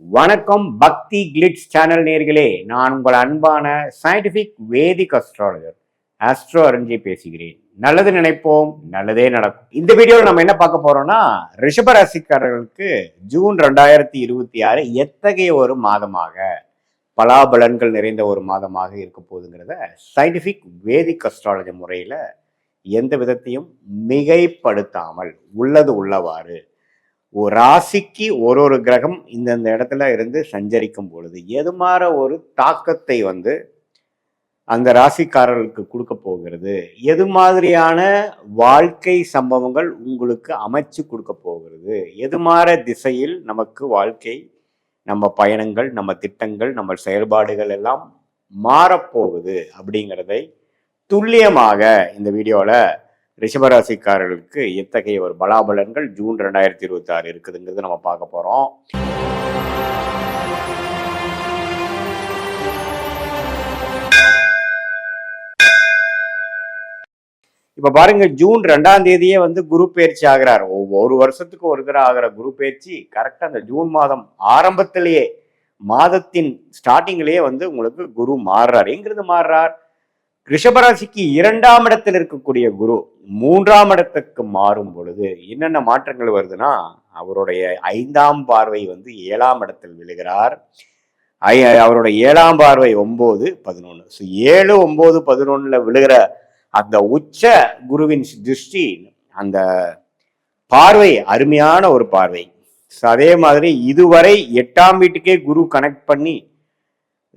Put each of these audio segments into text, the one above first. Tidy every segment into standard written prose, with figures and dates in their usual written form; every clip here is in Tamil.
வணக்கம் பக்தி கிளிட்ஸ் சேனல் நேர்களே, நான் உங்கள் அன்பான சயின்டிபிக் வேதிக் அஸ்ட்ராலஜர் ஆஸ்ட்ரோ அருஞ்சி பேசுகிறேன். நல்லது நினைப்போம், நல்லதே நடக்கும். இந்த வீடியோவில் நம்ம என்ன பார்க்க போறோம்னா, ரிஷபராசிக்காரர்களுக்கு ஜூன் 2026 எத்தகைய ஒரு மாதமாக, பலாபலன்கள் நிறைந்த ஒரு மாதமாக இருக்க போகுதுங்கிறத சயின்டிபிக் வேதிக் அஸ்ட்ராலஜி முறையில எந்த விதத்தையும் மிகைப்படுத்தாமல் உள்ளது உள்ளவாறு ஒரு ராசிக்கு ஒரு கிரகம் இந்தந்த இடத்துல இருந்து சஞ்சரிக்கும் பொழுது எது மாதிரி ஒரு தாக்கத்தை அந்த ராசிக்காரர்களுக்கு கொடுக்க போகிறது, எது மாதிரியான வாழ்க்கை சம்பவங்கள் உங்களுக்கு அமைச்சு கொடுக்க போகிறது, எது மாதிரி திசையில் நமக்கு வாழ்க்கை, நம்ம பயணங்கள், நம்ம திட்டங்கள், நம்ம செயல்பாடுகள் எல்லாம் மாறப்போகுது அப்படிங்கிறதை துல்லியமாக இந்த வீடியோவில் ரிஷபராசிக்காரர்களுக்கு எத்தகைய ஒரு பலாபலன்கள் ஜூன் 2026 இருக்குதுங்கிறது நம்ம பார்க்க போறோம். இப்ப பாருங்க, ஜூன் 2ஆம் தேதியே குரு பயிற்சி ஆகிறார். ஒரு வருஷத்துக்கு ஒரு தடவை ஆகிற குரு பயிற்சி கரெக்டா அந்த ஜூன் மாதம் ஆரம்பத்திலேயே, மாதத்தின் ஸ்டார்டிங்லேயே உங்களுக்கு குரு மாறுறார். எங்கிருந்து மாறுறார்? ரிஷபராசிக்கு 2ஆம் இடத்தில் இருக்கக்கூடிய குரு 3ஆம் இடத்துக்கு மாறும் பொழுது என்னென்ன மாற்றங்கள் வருதுன்னா, அவருடைய 5ஆம் பார்வை 7ஆம் இடத்தில் விழுகிறார். அவருடைய 7ஆம் பார்வை 9, 11. 7, 9, 11 விழுகிற அந்த உச்ச குருவின் திருஷ்டி, அந்த பார்வை அருமையான ஒரு பார்வை. அதே மாதிரி இதுவரை 8ஆம் வீட்டுக்கே குரு கனெக்ட் பண்ணி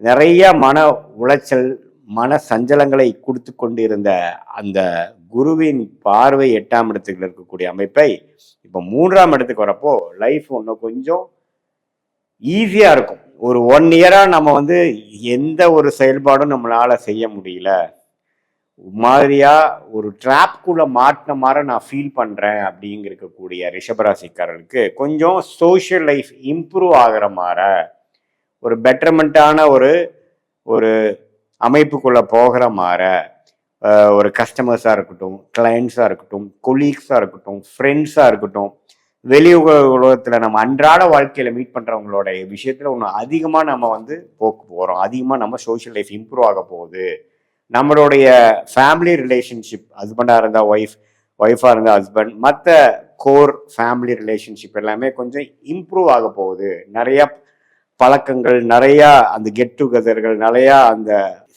நிறைய மன உளைச்சல், மன சஞ்சலங்களை கொடுத்து கொண்டிருந்த அந்த குருவின் பார்வை 8ஆம் இடத்துக்கு இருக்கக்கூடிய அமைப்பை இப்போ 3ஆம் இடத்துக்கு வரப்போ லைஃப் இன்னும் கொஞ்சம் ஈஸியா இருக்கும். ஒரு 1 இயரா நம்ம எந்த ஒரு செயல்பாடும் நம்மளால செய்ய முடியல, மாதிரியா ஒரு டிராப்குள்ள மாட்டின மாதிரி நான் ஃபீல் பண்றேன் அப்படிங்க இருக்கக்கூடிய ரிஷபராசிக்காரர்களுக்கு கொஞ்சம் சோஷியல் லைஃப் இம்ப்ரூவ் ஆகிற மாதிரி, ஒரு பெட்டர்மெண்ட்டான ஒரு அமைப்புக்குள்ள போகிற மாதிரி, ஒரு கஸ்டமர்ஸாக இருக்கட்டும், கிளைண்ட்ஸாக இருக்கட்டும், கொலீக்ஸாக இருக்கட்டும், ஃப்ரெண்ட்ஸாக இருக்கட்டும், வெளி உலகத்தில் நம்ம அன்றாட வாழ்க்கையில் மீட் பண்ணுறவங்களோட விஷயத்தில் ஒன்று அதிகமாக நம்ம போக்கு போகிறோம். அதிகமாக நம்ம சோஷியல் லைஃப் இம்ப்ரூவ் ஆக போகுது. நம்மளுடைய ஃபேமிலி ரிலேஷன்ஷிப், ஹஸ்பண்டாக இருந்தால் ஒய்ஃபாக இருந்தால் ஹஸ்பண்ட், மற்ற கோர் ஃபேமிலி ரிலேஷன்ஷிப் எல்லாமே கொஞ்சம் இம்ப்ரூவ் ஆக போகுது. நிறையா பழக்கங்கள், நிறையா அந்த கெட் டுகெதர்கள், நிறையா அந்த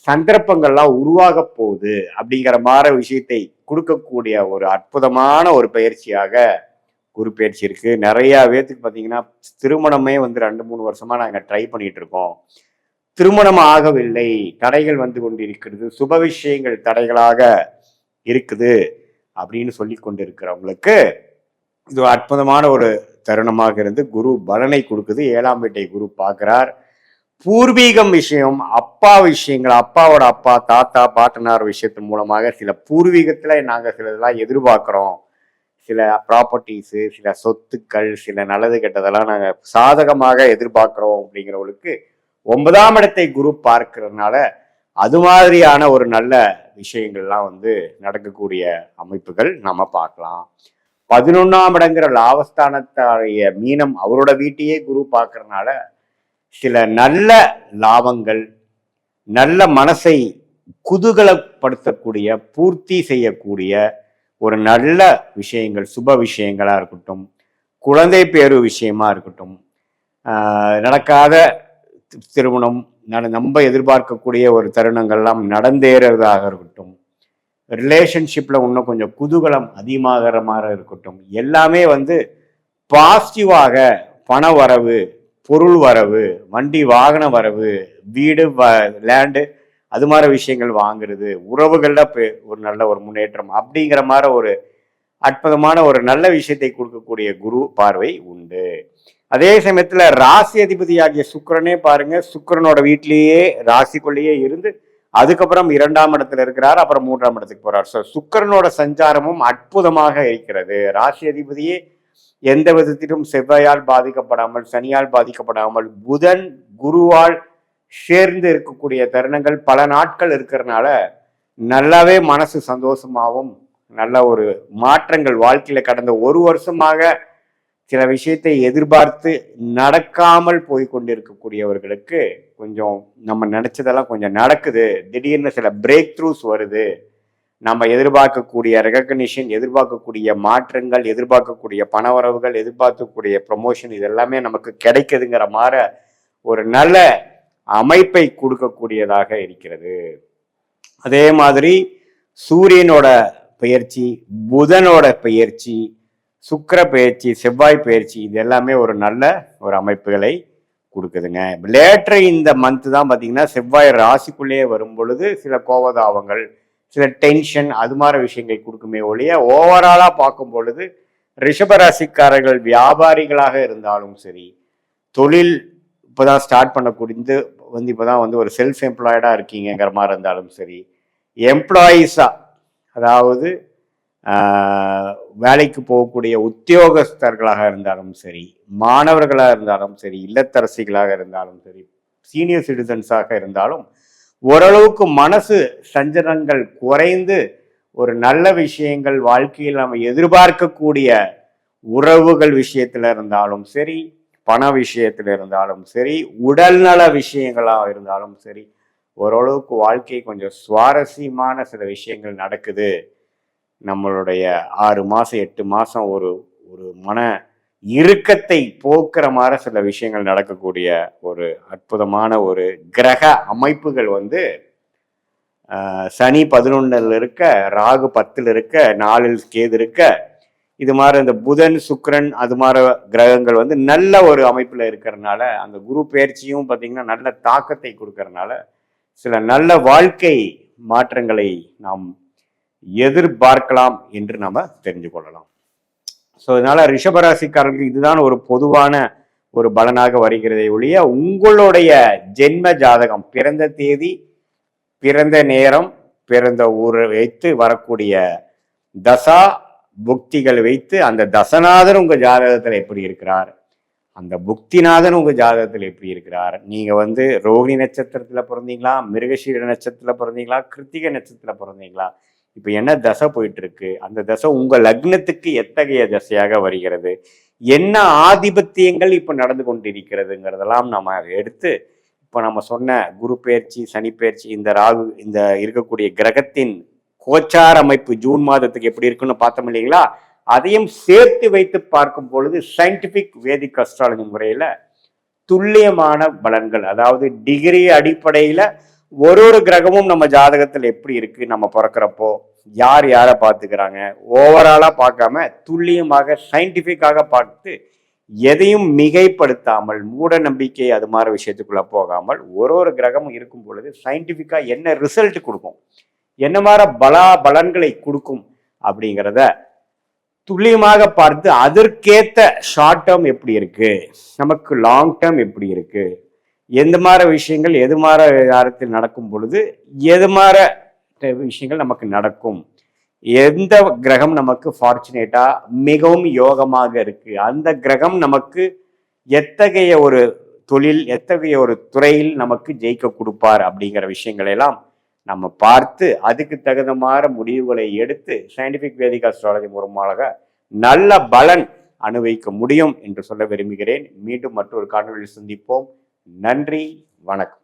சந்தர்ப்பங்கள்லாம் உருவாக போகுது அப்படிங்கிற மாதிரி விஷயத்தை கொடுக்கக்கூடிய ஒரு அற்புதமான ஒரு பயிற்சியாக குரு பயிற்சி இருக்கு. நிறைய பேத்துக்கு பார்த்தீங்கன்னா திருமணமே 2-3 வருஷமா நாங்கள் ட்ரை பண்ணிட்டு இருக்கோம், திருமணம் ஆகவில்லை, தடைகள் கொண்டிருக்கிறது, சுப விஷயங்கள் தடைகளாக இருக்குது அப்படின்னு சொல்லி கொண்டிருக்கிறவங்களுக்கு இது அற்புதமான ஒரு தருணமாக இருந்து குரு பலனை கொடுக்குது. 7ஆம் வீட்டை குரு பார்க்கிறார். பூர்வீகம் விஷயம், அப்பா விஷயங்கள், அப்பாவோட அப்பா, தாத்தா, பாட்டனார் விஷயத்தின் மூலமாக சில பூர்வீகத்துல நாங்க சிலதெல்லாம் எதிர்பார்க்கிறோம், சில ப்ராப்பர்ட்டிஸு, சில சொத்துக்கள், சில நல்லது கெட்டதெல்லாம் நாங்க சாதகமாக எதிர்பார்க்கிறோம் அப்படிங்கிறவங்களுக்கு 9ஆம் இடத்தை குரு பார்க்கறதுனால அது மாதிரியான ஒரு நல்ல விஷயங்கள்லாம் நடக்கக்கூடிய அமைப்புகள் நம்ம பார்க்கலாம். 11ஆம் இடங்கிற லாபஸ்தானத்தாரிய மீனம் அவரோட வீட்டையே குரு பார்க்கறதுனால சில நல்ல லாபங்கள், நல்ல மனசை குதூகலப்படுத்தக்கூடிய, பூர்த்தி செய்யக்கூடிய ஒரு நல்ல விஷயங்கள், சுப விஷயங்களா இருக்கட்டும், குழந்தை பேரு விஷயமா இருக்கட்டும், நடக்காத திருமணம், நம்ம எதிர்பார்க்கக்கூடிய ஒரு தருணங்கள்லாம் நடந்தேறதாக இருக்கட்டும், ரிலேஷன்ஷிப்ல இன்னும் கொஞ்சம் குதூகலம் அதிகமாகிற மாதிரி இருக்கட்டும், எல்லாமே பாசிட்டிவாக பண வரவு, பொருள் வரவு, வண்டி வாகன வரவு, வீடு, லேண்டு, அது மாதிரி விஷயங்கள் வாங்குறது, உறவுகள்ல ஒரு நல்ல ஒரு முன்னேற்றம் அப்படிங்கிற மாதிரி ஒரு அற்புதமான ஒரு நல்ல விஷயத்தை கொடுக்கக்கூடிய குரு பார்வை உண்டு. அதே சமயத்துல ராசி அதிபதியாகிய சுக்கிரனே பாருங்க, சுக்கிரனோட வீட்டிலேயே ராசிக்குள்ளேயே இருந்து அதுக்கப்புறம் 2ஆம் இடத்துல இருக்கிறார், அப்புறம் 3ஆம் இடத்துக்கு போறார். சுக்கிரனோட சஞ்சாரமும் அற்புதமாக இருக்கிறது. ராசி அதிபதியே எந்த விதத்திலும் செவ்வாயால் பாதிக்கப்படாமல், சனியால் பாதிக்கப்படாமல், புதன் குருவால் சேர்ந்து இருக்கக்கூடிய தருணங்கள் பல நாட்கள் இருக்கிறதுனால நல்லாவே மனசு சந்தோஷமாகவும், நல்ல ஒரு மாற்றங்கள் வாழ்க்கையில கடந்த ஒரு வருஷமாக சில விஷயத்தை எதிர்பார்த்து நடக்காமல் போய் கொண்டிருக்கக்கூடியவர்களுக்கு கொஞ்சம் நம்ம நினைச்சதெல்லாம் கொஞ்சம் நடக்குது, திடீர்னு சில பிரேக் த்ரூஸ் வருது, நம்ம எதிர்பார்க்கக்கூடிய ரெகக்னிஷன், எதிர்பார்க்கக்கூடிய மாற்றங்கள், எதிர்பார்க்கக்கூடிய பணவரவுகள், எதிர்பார்க்கக்கூடிய ப்ரொமோஷன் இதெல்லாமே நமக்கு கிடைக்குதுங்கிற மாதிரி ஒரு நல்ல அமைப்பை கொடுக்கக்கூடியதாக இருக்கிறது. அதே மாதிரி சூரியனோட பெயர்ச்சி, புதனோட பெயர்ச்சி, சுக்கிர பெயர்ச்சி, செவ்வாய் பெயர்ச்சி இது எல்லாமே ஒரு நல்ல ஒரு அமைப்புகளை கொடுக்குதுங்க. லேட்டர் இந்த மந்த் தான் பார்த்தீங்கன்னா செவ்வாய் ராசிக்குள்ளேயே வரும் பொழுது சில கோபதாபங்கள், சில டென்ஷன் அது மாதிரி விஷயங்கள் கொடுக்குமே ஒழிய ஓவராலாக பார்க்கும் பொழுது ரிஷபராசிக்காரர்கள் வியாபாரிகளாக இருந்தாலும் சரி, தொழில் இப்போதான் ஸ்டார்ட் பண்ணக்கூடியது இப்போதான் ஒரு செல்ஃப் எம்ப்ளாய்டாக இருக்கீங்கிற மாதிரி இருந்தாலும் சரி, எம்ப்ளாயீஸாக அதாவது வேலைக்கு போகக்கூடிய உத்தியோகஸ்தர்களாக இருந்தாலும் சரி, மாணவர்களாக இருந்தாலும் சரி, இல்லத்தரசிகளாக இருந்தாலும் சரி, சீனியர் சிட்டிசன்ஸாக இருந்தாலும் ஓரளவுக்கு மனசு சஞ்சலங்கள் குறைந்து ஒரு நல்ல விஷயங்கள் வாழ்க்கையில் நம்ம எதிர்பார்க்கக்கூடிய உறவுகள் விஷயத்துல இருந்தாலும் சரி, பண விஷயத்துல இருந்தாலும் சரி, உடல்நல விஷயங்களாக இருந்தாலும் சரி, ஓரளவுக்கு வாழ்க்கை கொஞ்சம் சுவாரஸ்யமான சில விஷயங்கள் நடக்குது. நம்மளுடைய 6 மாதம் 8 மாதம் ஒரு ஒரு மன இறுக்கத்தை போக்குற மாதிரி சில விஷயங்கள் நடக்கக்கூடிய ஒரு அற்புதமான ஒரு கிரக அமைப்புகள் சனி 11 இருக்க, ராகு 10 இருக்க, 4 கேது இருக்க, இது மாதிரி இந்த புதன் சுக்கிரன் அது மாதிரி கிரகங்கள் நல்ல ஒரு அமைப்புல இருக்கிறதுனால அந்த குரு பயிற்சியும் பார்த்தீங்கன்னா நல்ல தாக்கத்தை கொடுக்கறதுனால சில நல்ல வாழ்க்கை மாற்றங்களை நாம் எதிர்பார்க்கலாம் என்று நம்ம தெரிஞ்சு கொள்ளலாம். ஸோ அதனால ரிஷபராசிக்காரர்களுக்கு இதுதான் ஒரு பொதுவான ஒரு பலனாக வருகிறதை ஒழிய உங்களுடைய ஜென்ம ஜாதகம், பிறந்த தேதி, பிறந்த நேரம், பிறந்த ஊரை வைத்து வரக்கூடிய தசா புக்திகள் வைத்து அந்த தசநாதன் உங்க ஜாதகத்துல எப்படி இருக்கிறார், அந்த புக்திநாதன் உங்க ஜாதகத்தில் எப்படி இருக்கிறார், நீங்க ரோகிணி நட்சத்திரத்துல பிறந்தீங்களா, மிருகசீர நட்சத்திரத்துல பிறந்தீங்களா, கிருத்திகை நட்சத்திரத்துல பிறந்தீங்களா, இப்ப என்ன தசை போயிட்டு இருக்கு, அந்த தசை உங்க லக்னத்துக்கு எத்தகைய தசையாக வருகிறது, என்ன ஆதிபத்தியங்கள் இப்ப நடந்து கொண்டிருக்கிறதுங்கிறதெல்லாம் நம்ம எடுத்து இப்ப நம்ம சொன்ன குரு பயிற்சி, சனி பயிற்சி, இந்த ராகு, இந்த இருக்கக்கூடிய கிரகத்தின் கோச்சார அமைப்பு ஜூன் மாதத்துக்கு எப்படி இருக்குன்னு பார்த்தோம் இல்லைங்களா, அதையும் சேர்த்து வைத்து பார்க்கும் பொழுது சயின்டிபிக் வேதிக் அஸ்ட்ராலஜி முறையில துல்லியமான பலன்கள், அதாவது டிகிரி அடிப்படையில ஒரு கிரகமும் நம்ம ஜாதகத்தில் எப்படி இருக்கு, நம்ம பிறக்கிறப்போ யார் யாரை பார்த்துக்கிறாங்க, ஓவராலா பார்க்காம துல்லியமாக சயின்டிபிக்காக பார்த்து எதையும் மிகைப்படுத்தாமல் மூட நம்பிக்கை அது மாதிரி விஷயத்துக்குள்ள போகாமல் ஒரு கிரகமும் இருக்கும் பொழுது சயின்டிபிக்கா என்ன ரிசல்ட் கொடுக்கும், என்ன மாதிரி பலன்களை கொடுக்கும் அப்படிங்கிறத துல்லியமாக பார்த்து அதற்கேத்த ஷார்ட் டேர்ம் எப்படி இருக்கு, நமக்கு லாங் டேர்ம் எப்படி இருக்கு, எந்த மாதிரி விஷயங்கள் எது மாதிரி நேரத்தில் நடக்கும் பொழுது எது மாதிரி விஷயங்கள் நமக்கு நடக்கும், எந்த கிரகம் நமக்கு ஃபார்ச்சுனேட்டா மிகவும் யோகமாக இருக்கு, அந்த கிரகம் நமக்கு எத்தகைய ஒரு தொழில், எத்தகைய ஒரு துறையில் நமக்கு ஜெயிக்க கொடுப்பார் அப்படிங்கிற விஷயங்களை எல்லாம் நம்ம பார்த்து அதுக்கு தகுந்த மாதிரி முடிவுகளை எடுத்து சயின்டிபிக் வேதிக் அஸ்ட்ராலஜி மூலமாக நல்ல பலன் அனுபவிக்க முடியும் என்று சொல்ல விரும்புகிறேன். மீண்டும் மற்றொரு காணொலியில் சந்திப்போம். நன்றி, வணக்கம்.